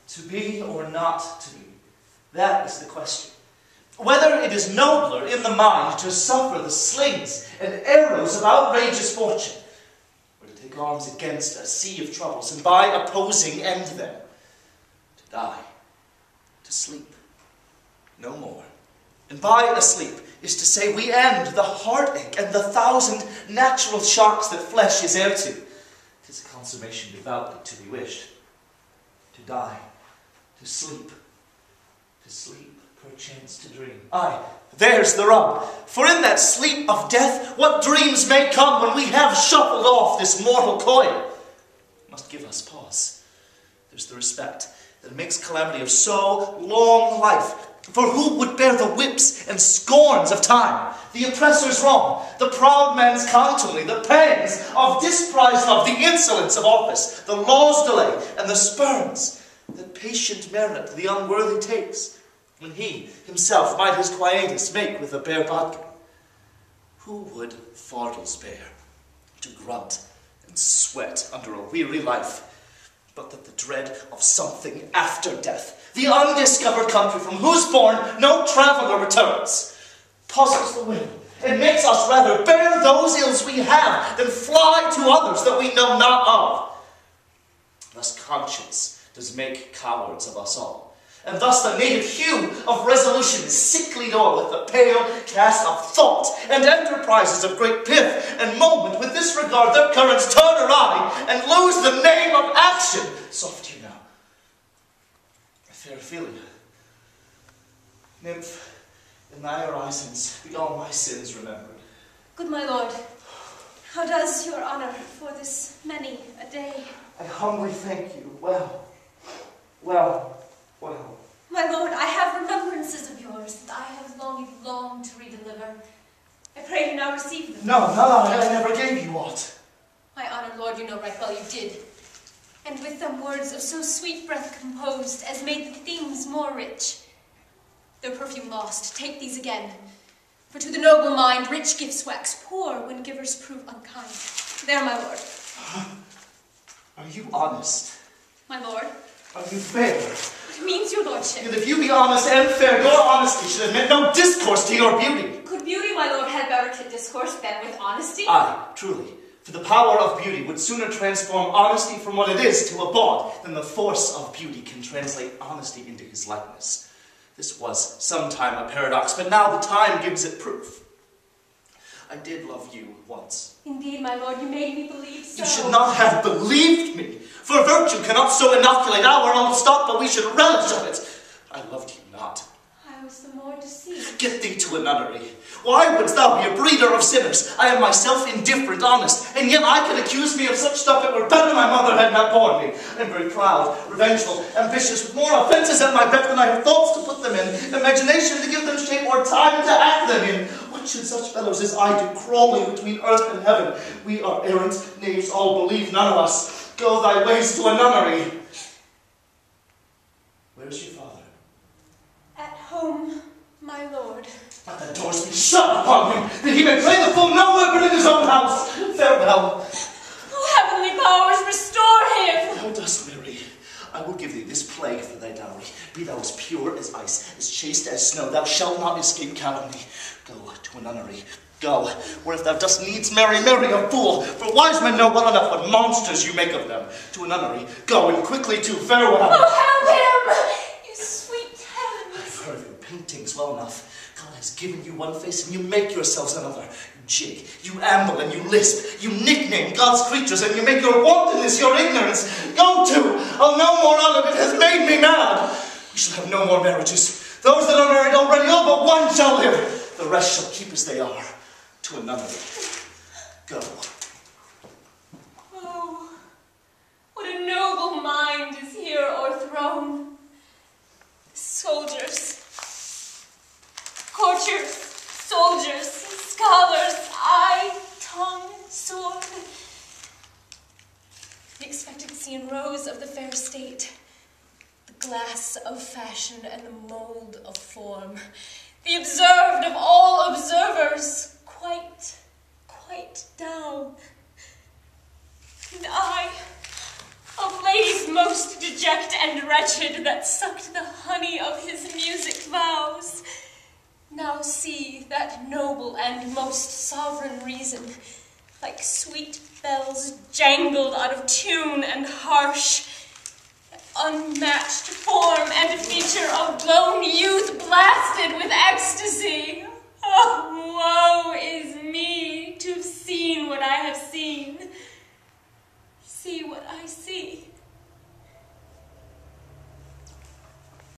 To be or not to be, that is the question. Whether it is nobler in the mind to suffer the slings and arrows of outrageous fortune, or to take arms against a sea of troubles and by opposing end them, to die, to sleep, no more. And by asleep is to say we end the heartache and the thousand natural shocks that flesh is heir to. 'Tis a consummation devoutly to be wished. To die, to sleep, perchance to dream. Aye, there's the rub. For in that sleep of death, what dreams may come when we have shuffled off this mortal coil, must give us pause. There's the respect that makes calamity of so long life. For who would bear the whips and scorns of time, the oppressor's wrong, the proud man's contumely, the pangs of disprized love, the insolence of office, the law's delay, and the spurns that patient merit the unworthy takes, when he himself might his quietus make with a bare bodkin? Who would fardels bear, to grunt and sweat under a weary life, but that the dread of something after death, the undiscovered country from whose bourne no traveller returns, puzzles the will, and makes us rather bear those ills we have than fly to others that we know not of. Thus conscience does make cowards of us all, and thus the native hue of resolution is sicklied o'er with the pale cast of thought, and enterprises of great pith and moment with this regard their currents turn awry, and lose the name of action. Soft you now, fair Ophelia, nymph, in thy orisons be all my sins remembered. Good my lord, how does your honour for this many a day? I humbly thank you. Well. My lord, I have remembrances of yours that I have longed to redeliver. I pray you now receive them. No, I never gave you aught. My honoured lord, you know right well you did. And with them words of so sweet breath composed as made the themes more rich. Their perfume lost, take these again. For to the noble mind rich gifts wax poor when givers prove unkind. There, my lord. Are you honest? My lord. Are you fair? What means your lordship? And if you be honest and fair, your honesty should admit no discourse to your beauty. Could beauty, my lord, have better discourse than with honesty? Aye, truly. For the power of beauty would sooner transform honesty from what it is to a bawd than the force of beauty can translate honesty into his likeness. This was sometime a paradox, but now the time gives it proof. I did love you once. Indeed, my lord, you made me believe so. You should not have believed me. For virtue cannot so inoculate our own stock, but we should relish of it. I loved you not. I was the more deceived. Get thee to a nunnery. Why wouldst thou be a breeder of sinners? I am myself indifferent, honest, and yet I can accuse me of such stuff it were better my mother had not borne me. I am very proud, revengeful, ambitious, with more offences at my beck than I have thoughts to put them in, imagination to give them shape, or time to act them in. What should such fellows as I do, crawling between earth and heaven? We are errant knaves, all believe none of us. Go thy ways to a nunnery. Where is your father? At home, my lord. Let the doors be shut upon him, that he may play the fool nowhere but in his own house. Farewell. Oh, heavenly powers, restore him. Thou dost, Mary. I will give thee this plague for thy dowry. Be thou as pure as ice, as chaste as snow. Thou shalt not escape calumny. Go to a nunnery. Go, or if thou dost needs marry a fool, for wise men know well enough what monsters you make of them. To a nunnery. Go, and quickly too. Farewell. Oh, help him! You sweet heavens. I've heard your paintings well enough. God has given you one face, and you make yourselves another. You jig, you amble, and you lisp. You nickname God's creatures, and you make your wantonness your ignorance. Go to! I'll no more of it. It has made me mad. We shall have no more marriages. Those that are married already, all but one shall live. The rest shall keep as they are. To a nunnery. Go. Oh, what a noble mind is here o'erthrown. Soldiers, courtiers, soldiers, scholars, eye, tongue, sword. The expectancy and rose of the fair state, the glass of fashion and the mold of form, the observed of all observers, quite down. And I, of ladies most deject and wretched, that sucked the honey of his music vows. Now see that noble and most sovereign reason, like sweet bells jangled out of tune and harsh, unmatched form and feature of blown youth blasted with ecstasy. Oh, woe is me!